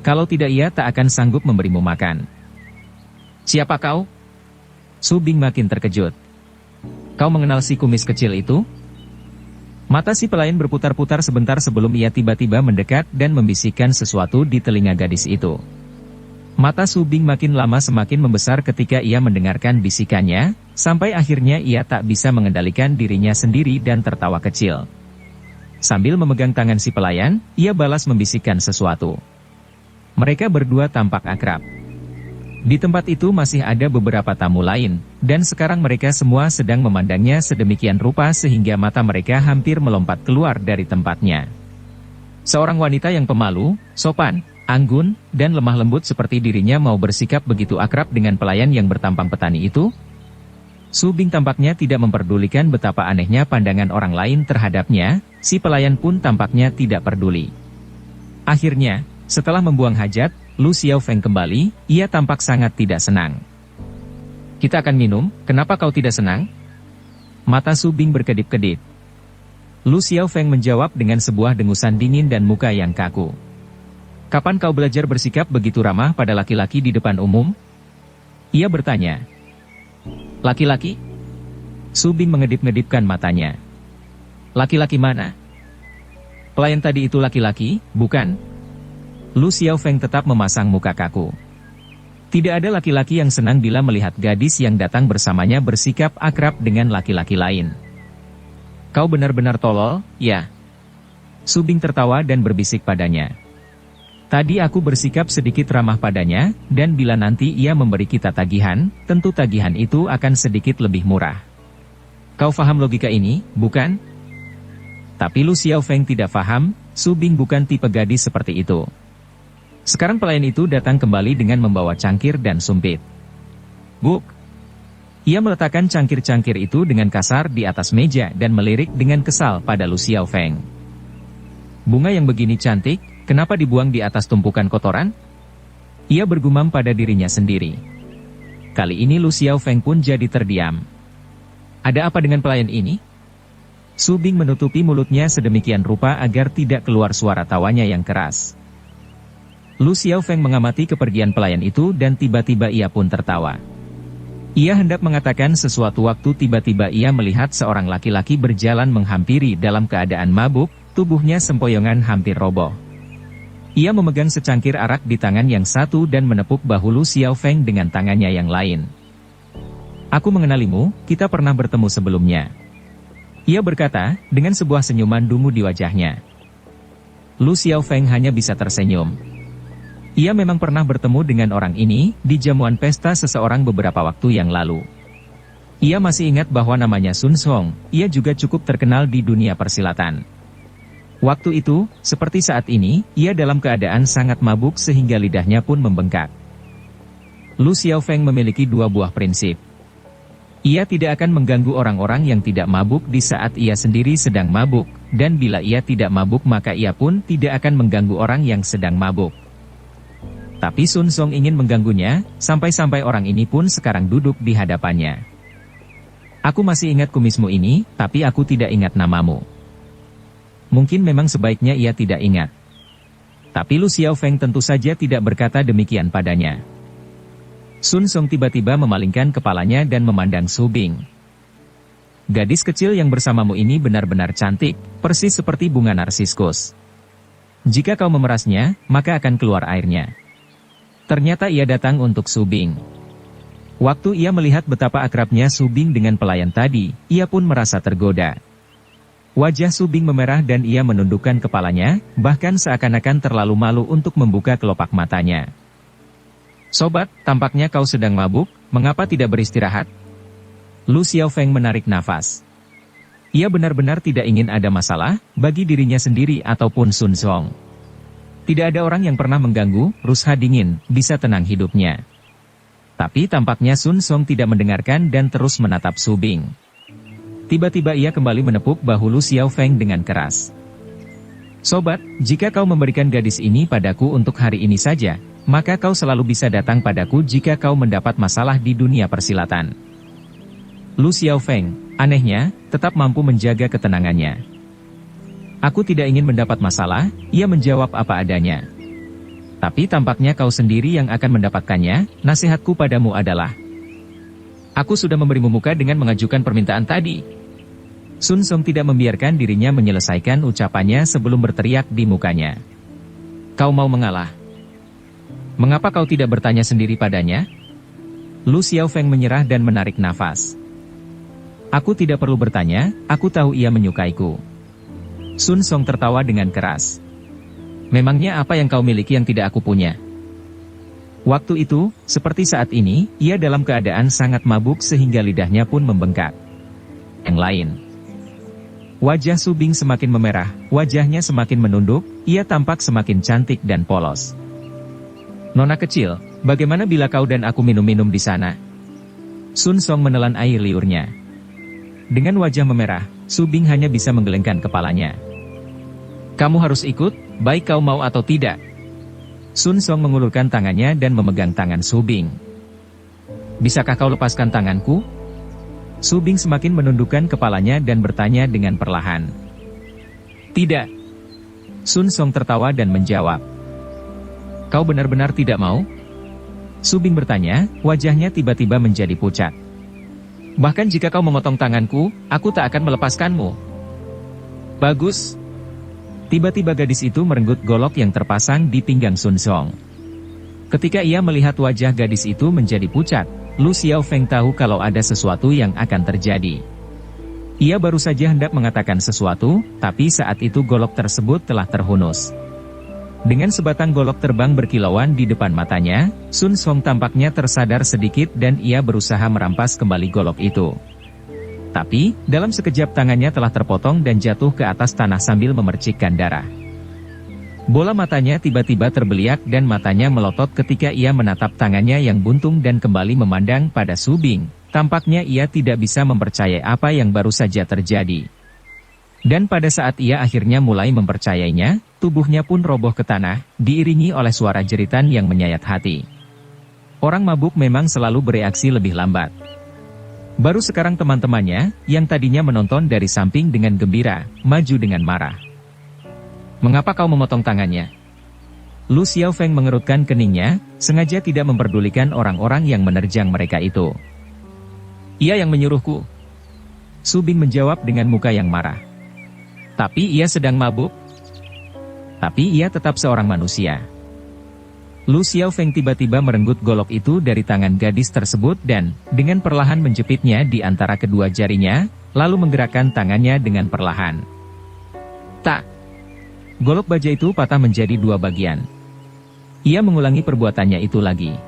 [SPEAKER 1] Kalau tidak ia tak akan sanggup memberimu makan. Siapa kau? Su Bing makin terkejut. Kau mengenal si kumis kecil itu? Mata si pelayan berputar-putar sebentar sebelum ia tiba-tiba mendekat dan membisikkan sesuatu di telinga gadis itu. Mata Su Bing makin lama semakin membesar ketika ia mendengarkan bisikannya, sampai akhirnya ia tak bisa mengendalikan dirinya sendiri dan tertawa kecil. Sambil memegang tangan si pelayan, ia balas membisikkan sesuatu. Mereka berdua tampak akrab. Di tempat itu masih ada beberapa tamu lain, dan sekarang mereka semua sedang memandangnya sedemikian rupa sehingga mata mereka hampir melompat keluar dari tempatnya. Seorang wanita yang pemalu, sopan, anggun, dan lemah lembut seperti dirinya mau bersikap begitu akrab dengan pelayan yang bertampang petani itu? Su Bing tampaknya tidak memperdulikan betapa anehnya pandangan orang lain terhadapnya, si pelayan pun tampaknya tidak peduli. Akhirnya, setelah membuang hajat, Lu Xiaofeng kembali, ia tampak sangat tidak senang. Kita akan minum, kenapa kau tidak senang? Mata Su Bing berkedip-kedip. Lu Xiaofeng menjawab dengan sebuah dengusan dingin dan muka yang kaku. Kapan kau belajar bersikap begitu ramah pada laki-laki di depan umum? Ia bertanya. Laki-laki? Su Bing mengedip-ngedipkan matanya. Laki-laki mana? Pelayan tadi itu laki-laki, bukan? Lu Xiaofeng tetap memasang muka kaku. Tidak ada laki-laki yang senang bila melihat gadis yang datang bersamanya bersikap akrab dengan laki-laki lain. Kau benar-benar tolol, ya? Su Bing tertawa dan berbisik padanya. Tadi aku bersikap sedikit ramah padanya, dan bila nanti ia memberi kita tagihan, tentu tagihan itu akan sedikit lebih murah. Kau faham logika ini, bukan? Tapi Lu Xiaofeng tidak faham, Su Bing bukan tipe gadis seperti itu. Sekarang pelayan itu datang kembali dengan membawa cangkir dan sumpit. Buk! Ia meletakkan cangkir-cangkir itu dengan kasar di atas meja dan melirik dengan kesal pada Lu Xiaofeng. Bunga yang begini cantik, kenapa dibuang di atas tumpukan kotoran? Ia bergumam pada dirinya sendiri. Kali ini Lu Xiaofeng pun jadi terdiam. Ada apa dengan pelayan ini? Su Bing menutupi mulutnya sedemikian rupa agar tidak keluar suara tawanya yang keras. Lu Xiaofeng mengamati kepergian pelayan itu dan tiba-tiba ia pun tertawa. Ia hendak mengatakan sesuatu waktu tiba-tiba ia melihat seorang laki-laki berjalan menghampiri dalam keadaan mabuk, tubuhnya sempoyongan hampir roboh. Ia memegang secangkir arak di tangan yang satu dan menepuk bahu Lu Xiaofeng dengan tangannya yang lain. Aku mengenalimu, kita pernah bertemu sebelumnya. Ia berkata, dengan sebuah senyuman dungu di wajahnya. Lu Xiaofeng hanya bisa tersenyum. Ia memang pernah bertemu dengan orang ini, di jamuan pesta seseorang beberapa waktu yang lalu. Ia masih ingat bahwa namanya Sun Song, ia juga cukup terkenal di dunia persilatan. Waktu itu, seperti saat ini, ia dalam keadaan sangat mabuk sehingga lidahnya pun membengkak. Lu Xiaofeng memiliki dua buah prinsip. Ia tidak akan mengganggu orang-orang yang tidak mabuk di saat ia sendiri sedang mabuk, dan bila ia tidak mabuk maka ia pun tidak akan mengganggu orang yang sedang mabuk. Tapi Sun Song ingin mengganggunya, sampai-sampai orang ini pun sekarang duduk di hadapannya. Aku masih ingat kumismu ini, tapi aku tidak ingat namamu. Mungkin memang sebaiknya ia tidak ingat. Tapi Lu Xiaofeng tentu saja tidak berkata demikian padanya. Sun Song tiba-tiba memalingkan kepalanya dan memandang Su Bing. Gadis kecil yang bersamamu ini benar-benar cantik, persis seperti bunga narsiskus. Jika kau memerasnya, maka akan keluar airnya. Ternyata ia datang untuk Su Bing. Waktu ia melihat betapa akrabnya Su Bing dengan pelayan tadi, ia pun merasa tergoda. Wajah Su Bing memerah dan ia menundukkan kepalanya, bahkan seakan-akan terlalu malu untuk membuka kelopak matanya. Sobat, tampaknya kau sedang mabuk, mengapa tidak beristirahat? Lu Xiaofeng menarik nafas. Ia benar-benar tidak ingin ada masalah, bagi dirinya sendiri ataupun Sun Song. Tidak ada orang yang pernah mengganggu, Rusha dingin, bisa tenang hidupnya. Tapi tampaknya Sun Song tidak mendengarkan dan terus menatap Su Bing. Tiba-tiba ia kembali menepuk bahu Lu Xiaofeng dengan keras. Sobat, jika kau memberikan gadis ini padaku untuk hari ini saja, maka kau selalu bisa datang padaku jika kau mendapat masalah di dunia persilatan. Lu Xiaofeng, anehnya, tetap mampu menjaga ketenangannya. Aku tidak ingin mendapat masalah, ia menjawab apa adanya. Tapi tampaknya kau sendiri yang akan mendapatkannya. Nasihatku padamu adalah, aku sudah memberimu muka dengan mengajukan permintaan tadi. Sun Song tidak membiarkan dirinya menyelesaikan ucapannya sebelum berteriak di mukanya. Kau mau mengalah? Mengapa kau tidak bertanya sendiri padanya? Lu Xiaofeng menyerah dan menarik nafas. Aku tidak perlu bertanya, aku tahu ia menyukaiku. Sun Song tertawa dengan keras. Memangnya apa yang kau miliki yang tidak aku punya? Waktu itu, seperti saat ini, ia dalam keadaan sangat mabuk sehingga lidahnya pun membengkak. Yang lain. Wajah Su Bing semakin memerah, wajahnya semakin menunduk, ia tampak semakin cantik dan polos. Nona kecil, bagaimana bila kau dan aku minum-minum di sana? Sun Song menelan air liurnya. Dengan wajah memerah, Su Bing hanya bisa menggelengkan kepalanya. Kamu harus ikut, baik kau mau atau tidak. Sun Song mengulurkan tangannya dan memegang tangan Su Bing. Bisakah kau lepaskan tanganku? Su Bing semakin menundukkan kepalanya dan bertanya dengan perlahan. Tidak. Sun Song tertawa dan menjawab. Kau benar-benar tidak mau? Su Bing bertanya, wajahnya tiba-tiba menjadi pucat. Bahkan jika kau memotong tanganku, aku tak akan melepaskanmu. Bagus. Tiba-tiba gadis itu merenggut golok yang terpasang di pinggang Sun Song. Ketika ia melihat wajah gadis itu menjadi pucat, Lu Xiaofeng tahu kalau ada sesuatu yang akan terjadi. Ia baru saja hendak mengatakan sesuatu, tapi saat itu golok tersebut telah terhunus. Dengan sebatang golok terbang berkilauan di depan matanya, Sun Song tampaknya tersadar sedikit dan ia berusaha merampas kembali golok itu. Tapi, dalam sekejap tangannya telah terpotong dan jatuh ke atas tanah sambil memercikkan darah. Bola matanya tiba-tiba terbeliak dan matanya melotot ketika ia menatap tangannya yang buntung dan kembali memandang pada Su Bing. Tampaknya ia tidak bisa mempercayai apa yang baru saja terjadi. Dan pada saat ia akhirnya mulai mempercayainya, tubuhnya pun roboh ke tanah, diiringi oleh suara jeritan yang menyayat hati. Orang mabuk memang selalu bereaksi lebih lambat. Baru sekarang teman-temannya, yang tadinya menonton dari samping dengan gembira, maju dengan marah. Mengapa kau memotong tangannya? Lu Xiaofeng mengerutkan keningnya, sengaja tidak memperdulikan orang-orang yang menerjang mereka itu. Ia yang menyuruhku. Su Bing menjawab dengan muka yang marah. Tapi ia sedang mabuk. Tapi ia tetap seorang manusia. Lu Xiaofeng tiba-tiba merenggut golok itu dari tangan gadis tersebut dan, dengan perlahan menjepitnya di antara kedua jarinya, lalu menggerakkan tangannya dengan perlahan. Tak. Golok baja itu patah menjadi dua bagian. Ia mengulangi perbuatannya itu lagi.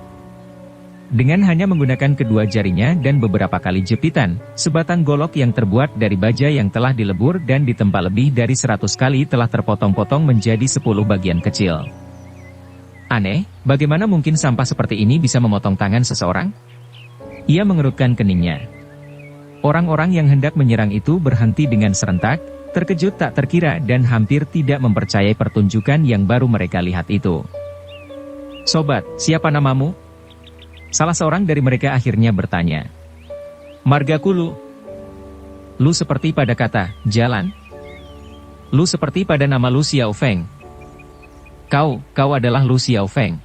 [SPEAKER 1] Dengan hanya menggunakan kedua jarinya dan beberapa kali jepitan, sebatang golok yang terbuat dari baja yang telah dilebur dan ditempa lebih dari 100 kali telah terpotong-potong menjadi 10 bagian kecil. Aneh, bagaimana mungkin sampah seperti ini bisa memotong tangan seseorang? Ia mengerutkan keningnya. Orang-orang yang hendak menyerang itu berhenti dengan serentak, terkejut tak terkira dan hampir tidak mempercayai pertunjukan yang baru mereka lihat itu. Sobat, siapa namamu? Salah seorang dari mereka akhirnya bertanya. Margaku Lu. Lu seperti pada kata, jalan. Lu seperti pada nama Lu Xiaofeng. Kau adalah Lu Xiaofeng.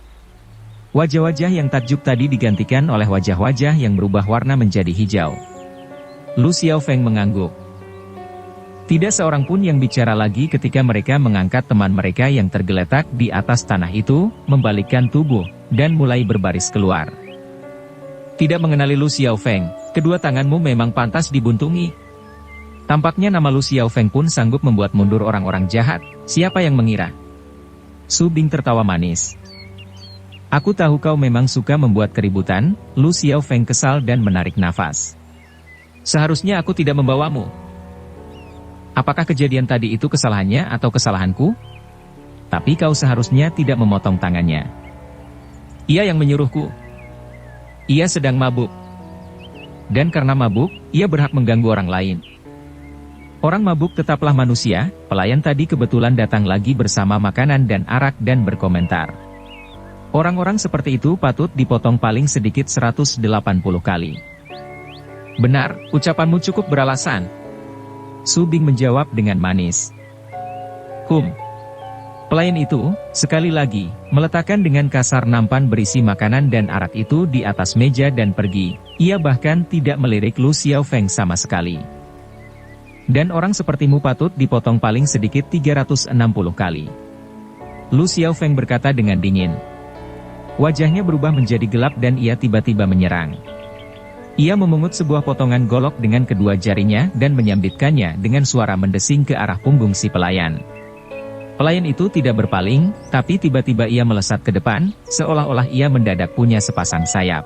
[SPEAKER 1] Wajah-wajah yang takjub tadi digantikan oleh wajah-wajah yang berubah warna menjadi hijau. Lu Xiaofeng mengangguk. Tidak seorang pun yang bicara lagi ketika mereka mengangkat teman mereka yang tergeletak di atas tanah itu, membalikkan tubuh, dan mulai berbaris keluar. Tidak mengenali Lu Xiaofeng, kedua tanganmu memang pantas dibuntungi. Tampaknya nama Lu Xiaofeng pun sanggup membuat mundur orang-orang jahat, siapa yang mengira? Su Bing tertawa manis. Aku tahu kau memang suka membuat keributan, Lu Xiaofeng kesal dan menarik nafas. Seharusnya aku tidak membawamu. Apakah kejadian tadi itu kesalahannya atau kesalahanku? Tapi kau seharusnya tidak memotong tangannya. Ia yang menyuruhku. Ia sedang mabuk. Dan karena mabuk, ia berhak mengganggu orang lain. Orang mabuk tetaplah manusia, pelayan tadi kebetulan datang lagi bersama makanan dan arak dan berkomentar. Orang-orang seperti itu patut dipotong paling sedikit 180 kali. Benar, ucapanmu cukup beralasan. Su Bing menjawab dengan manis. Pelayan itu, sekali lagi, meletakkan dengan kasar nampan berisi makanan dan arak itu di atas meja dan pergi. Ia bahkan tidak melirik Lu Xiaofeng sama sekali. Dan orang sepertimu patut dipotong paling sedikit 360 kali. Lu Xiaofeng berkata dengan dingin. Wajahnya berubah menjadi gelap dan ia tiba-tiba menyerang. Ia memungut sebuah potongan golok dengan kedua jarinya dan menyambitkannya dengan suara mendesing ke arah punggung si pelayan. Pelayan itu tidak berpaling, tapi tiba-tiba ia melesat ke depan, seolah-olah ia mendadak punya sepasang sayap.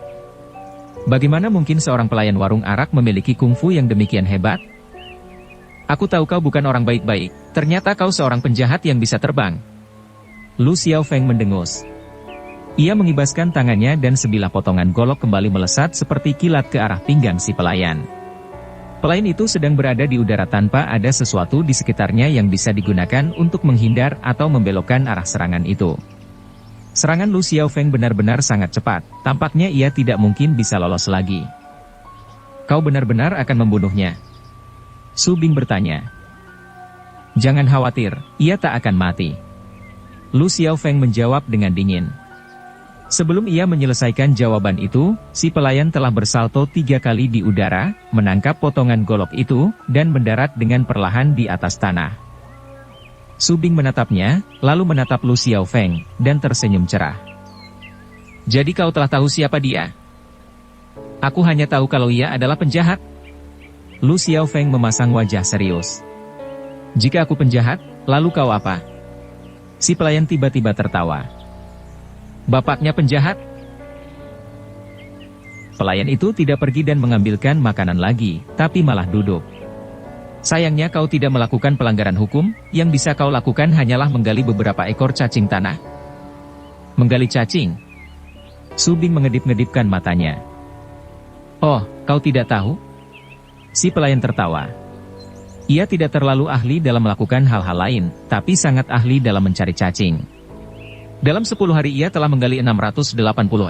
[SPEAKER 1] Bagaimana mungkin seorang pelayan warung arak memiliki kungfu yang demikian hebat? Aku tahu kau bukan orang baik-baik, ternyata kau seorang penjahat yang bisa terbang. Lu Xiaofeng mendengus. Ia mengibaskan tangannya dan sebilah potongan golok kembali melesat seperti kilat ke arah pinggang si pelayan. Pelayan itu sedang berada di udara tanpa ada sesuatu di sekitarnya yang bisa digunakan untuk menghindar atau membelokkan arah serangan itu. Serangan Lu Xiaofeng benar-benar sangat cepat, tampaknya ia tidak mungkin bisa lolos lagi. Kau benar-benar akan membunuhnya? Su Bing bertanya. Jangan khawatir, ia tak akan mati. Lu Xiaofeng menjawab dengan dingin. Sebelum ia menyelesaikan jawaban itu, si pelayan telah bersalto 3 kali di udara, menangkap potongan golok itu, dan mendarat dengan perlahan di atas tanah. Su Bing menatapnya, lalu menatap Lu Xiaofeng, dan tersenyum cerah. Jadi kau telah tahu siapa dia? Aku hanya tahu kalau ia adalah penjahat. Lu Xiaofeng memasang wajah serius. Jika aku penjahat, lalu kau apa? Si pelayan tiba-tiba tertawa. Bapaknya penjahat? Pelayan itu tidak pergi dan mengambilkan makanan lagi, tapi malah duduk. Sayangnya kau tidak melakukan pelanggaran hukum, yang bisa kau lakukan hanyalah menggali beberapa ekor cacing tanah. Menggali cacing? Su Bing mengedip-ngedipkan matanya. Oh, kau tidak tahu? Si pelayan tertawa. Ia tidak terlalu ahli dalam melakukan hal-hal lain, tapi sangat ahli dalam mencari cacing. Dalam 10 hari ia telah menggali 680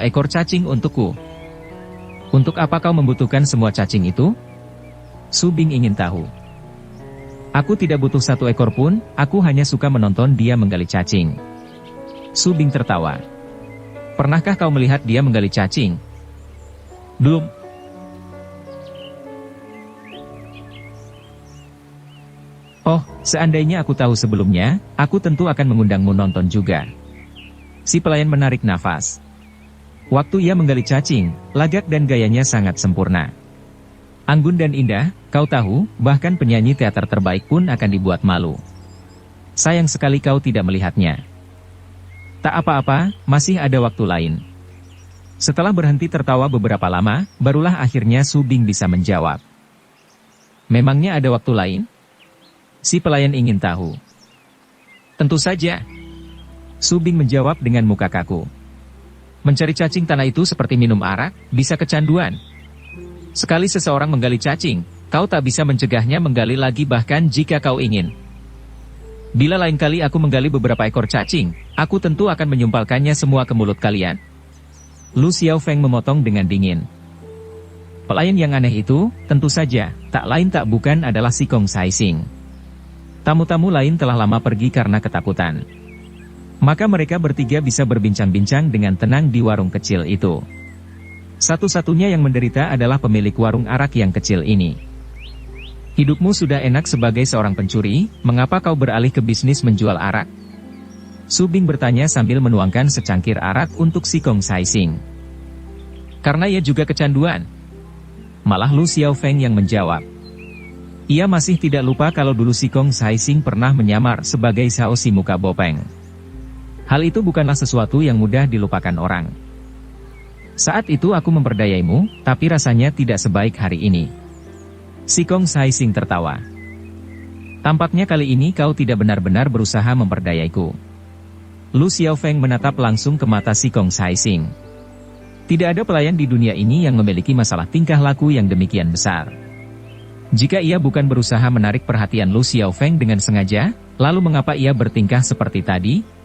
[SPEAKER 1] ekor cacing untukku. Untuk apa kau membutuhkan semua cacing itu? Su Bing ingin tahu. Aku tidak butuh 1 ekor pun, aku hanya suka menonton dia menggali cacing. Su Bing tertawa. Pernahkah kau melihat dia menggali cacing? Belum. Oh, seandainya aku tahu sebelumnya, aku tentu akan mengundangmu nonton juga. Si pelayan menarik nafas. Waktu ia menggali cacing, lagak dan gayanya sangat sempurna. Anggun dan indah, kau tahu, bahkan penyanyi teater terbaik pun akan dibuat malu. Sayang sekali kau tidak melihatnya. Tak apa-apa, masih ada waktu lain. Setelah berhenti tertawa beberapa lama, barulah akhirnya Su Bing bisa menjawab. Memangnya ada waktu lain? Si pelayan ingin tahu. Tentu saja. Su Bing menjawab dengan muka kaku. Mencari cacing tanah itu seperti minum arak, bisa kecanduan. Sekali seseorang menggali cacing, kau tak bisa mencegahnya menggali lagi bahkan jika kau ingin. Bila lain kali aku menggali beberapa ekor cacing, aku tentu akan menyumpalkannya semua ke mulut kalian. Lu Xiaofeng memotong dengan dingin. Pelayan yang aneh itu, tentu saja, tak lain tak bukan adalah si Kong Saising. Tamu-tamu lain telah lama pergi karena ketakutan. Maka mereka bertiga bisa berbincang-bincang dengan tenang di warung kecil itu. Satu-satunya yang menderita adalah pemilik warung arak yang kecil ini. Hidupmu sudah enak sebagai seorang pencuri, mengapa kau beralih ke bisnis menjual arak? Su Bing bertanya sambil menuangkan secangkir arak untuk si Kong Saising. Karena ia juga kecanduan. Malah Lu Xiaofeng yang menjawab. Ia masih tidak lupa kalau dulu si Kong Saising pernah menyamar sebagai Sao si muka bopeng. Hal itu bukanlah sesuatu yang mudah dilupakan orang. Saat itu aku memperdayaimu, tapi rasanya tidak sebaik hari ini. Si Kong Saising tertawa. Tampaknya kali ini kau tidak benar-benar berusaha memperdayaiku. Lu Xiaofeng menatap langsung ke mata si Kong Saising. Tidak ada pelayan di dunia ini yang memiliki masalah tingkah laku yang demikian besar. Jika ia bukan berusaha menarik perhatian Lu Xiaofeng dengan sengaja, lalu mengapa ia bertingkah seperti tadi?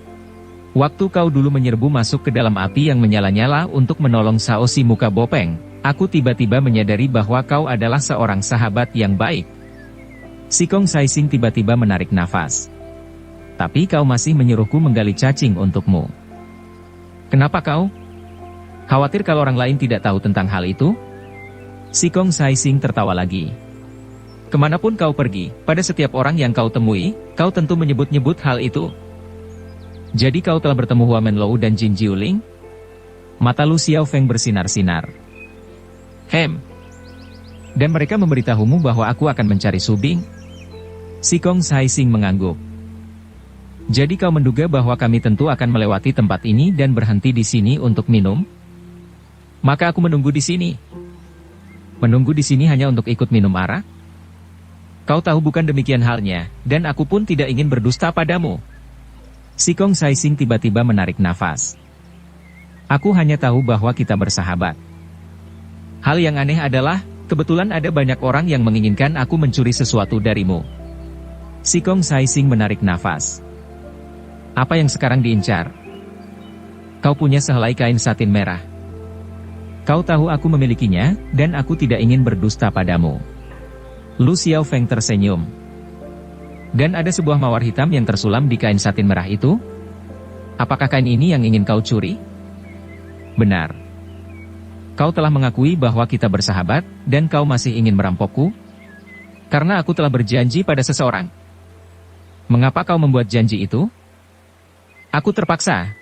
[SPEAKER 1] Waktu kau dulu menyerbu masuk ke dalam api yang menyala-nyala untuk menolong Sao si muka bopeng, aku tiba-tiba menyadari bahwa kau adalah seorang sahabat yang baik. Si Kong Saising tiba-tiba menarik nafas. Tapi kau masih menyuruhku menggali cacing untukmu. Kenapa kau? Khawatir kalau orang lain tidak tahu tentang hal itu? Si Kong Sai Sing tertawa lagi. Kemanapun kau pergi, pada setiap orang yang kau temui, kau tentu menyebut-nyebut hal itu. Jadi kau telah bertemu Hua Menlou dan Jin Jiuling? Mata Lu Xiao Feng bersinar-sinar. Dan mereka memberitahumu bahwa aku akan mencari Su Bing? Si Kong Sai Sing mengangguk. Jadi kau menduga bahwa kami tentu akan melewati tempat ini dan berhenti di sini untuk minum? Maka aku menunggu di sini. Menunggu di sini hanya untuk ikut minum arak? Kau tahu bukan demikian halnya, dan aku pun tidak ingin berdusta padamu. Si Kong Sai Sing tiba-tiba menarik nafas. Aku hanya tahu bahwa kita bersahabat. Hal yang aneh adalah, kebetulan ada banyak orang yang menginginkan aku mencuri sesuatu darimu. Si Kong Sai Sing menarik nafas. Apa yang sekarang diincar? Kau punya sehelai kain satin merah. Kau tahu aku memilikinya, dan aku tidak ingin berdusta padamu. Lu Xiao Feng tersenyum. Dan ada sebuah mawar hitam yang tersulam di kain satin merah itu? Apakah kain ini yang ingin kau curi? Benar. Kau telah mengakui bahwa kita bersahabat, dan kau masih ingin merampokku? Karena aku telah berjanji pada seseorang. Mengapa kau membuat janji itu? Aku terpaksa.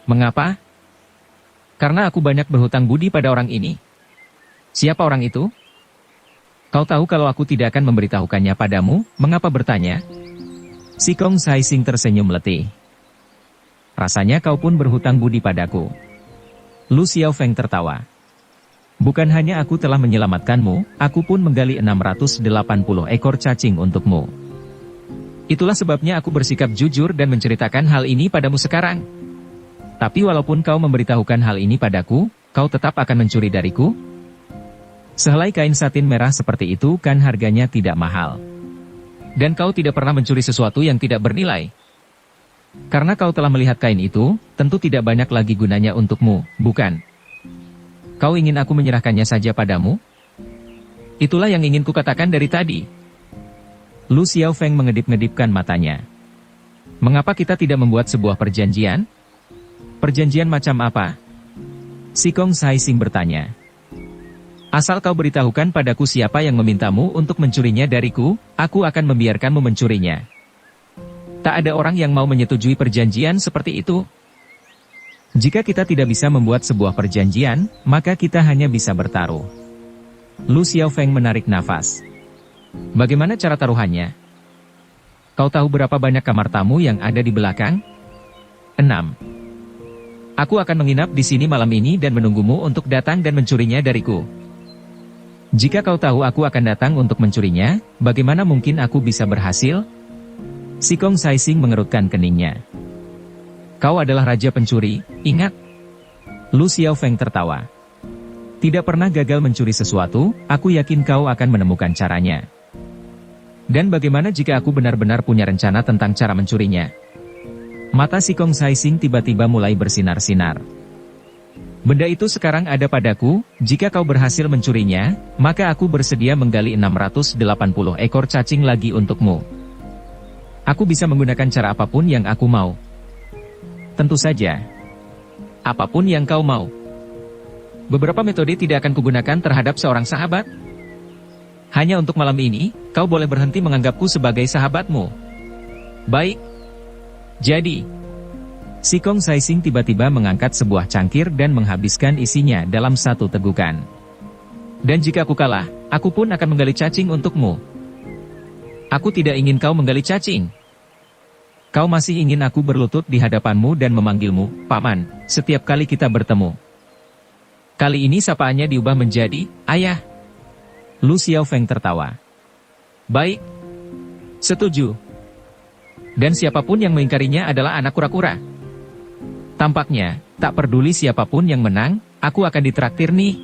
[SPEAKER 1] Mengapa? Karena aku banyak berhutang budi pada orang ini. Siapa orang itu? Kau tahu kalau aku tidak akan memberitahukannya padamu, mengapa bertanya? Si Kong Sai Sing tersenyum letih. Rasanya kau pun berhutang budi padaku. Lu Xiao Feng tertawa. Bukan hanya aku telah menyelamatkanmu, aku pun menggali 680 ekor cacing untukmu. Itulah sebabnya aku bersikap jujur dan menceritakan hal ini padamu sekarang. Tapi walaupun kau memberitahukan hal ini padaku, kau tetap akan mencuri dariku? Sehelai kain satin merah seperti itu kan harganya tidak mahal. Dan kau tidak pernah mencuri sesuatu yang tidak bernilai. Karena kau telah melihat kain itu, tentu tidak banyak lagi gunanya untukmu, bukan? Kau ingin aku menyerahkannya saja padamu? Itulah yang ingin kukatakan dari tadi. Lu Xiao Feng mengedip-ngedipkan matanya. Mengapa kita tidak membuat sebuah perjanjian? Perjanjian macam apa? Si Kong Sai Sing bertanya. Asal kau beritahukan padaku siapa yang memintamu untuk mencurinya dariku, aku akan membiarkanmu mencurinya. Tak ada orang yang mau menyetujui perjanjian seperti itu. Jika kita tidak bisa membuat sebuah perjanjian, maka kita hanya bisa bertaruh. Lu Xiao Feng menarik nafas. Bagaimana cara taruhannya? Kau tahu berapa banyak kamar tamu yang ada di belakang? 6. Aku akan menginap di sini malam ini dan menunggumu untuk datang dan mencurinya dariku. Jika kau tahu aku akan datang untuk mencurinya, bagaimana mungkin aku bisa berhasil? Si Kong Sai Sing mengerutkan keningnya. Kau adalah raja pencuri, ingat? Lu Xiao Feng tertawa. Tidak pernah gagal mencuri sesuatu, aku yakin kau akan menemukan caranya. Dan bagaimana jika aku benar-benar punya rencana tentang cara mencurinya? Mata si Kong Sai Sing tiba-tiba mulai bersinar-sinar. Benda itu sekarang ada padaku, jika kau berhasil mencurinya, maka aku bersedia menggali 680 ekor cacing lagi untukmu. Aku bisa menggunakan cara apapun yang aku mau. Tentu saja. Apapun yang kau mau. Beberapa metode tidak akan kugunakan terhadap seorang sahabat. Hanya untuk malam ini, kau boleh berhenti menganggapku sebagai sahabatmu. Baik. Jadi, si Kong Sai Sing tiba-tiba mengangkat sebuah cangkir dan menghabiskan isinya dalam satu tegukan. Dan jika aku kalah, aku pun akan menggali cacing untukmu. Aku tidak ingin kau menggali cacing. Kau masih ingin aku berlutut di hadapanmu dan memanggilmu, Paman, setiap kali kita bertemu. Kali ini sapaannya diubah menjadi, Ayah. Lu Xiao Feng tertawa. Baik. Setuju. Dan siapapun yang mengingkarinya adalah anak kura-kura. Tampaknya, tak peduli siapapun yang menang, aku akan ditraktir nih.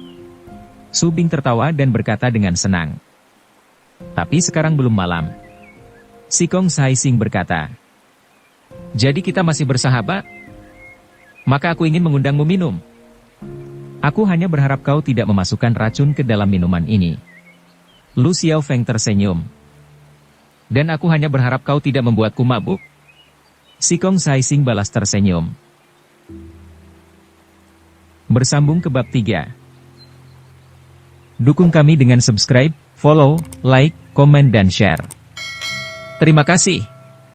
[SPEAKER 1] Su Bing tertawa dan berkata dengan senang. Tapi sekarang belum malam. Si Kong Sai Sing berkata. Jadi kita masih bersahabat? Maka aku ingin mengundangmu minum. Aku hanya berharap kau tidak memasukkan racun ke dalam minuman ini. Lu Xiao Feng tersenyum. Dan aku hanya berharap kau tidak membuatku mabuk. Si Kong Sai Sing balas tersenyum. Bersambung ke bab 3. Dukung kami dengan subscribe, follow, like, komen dan share. Terima kasih.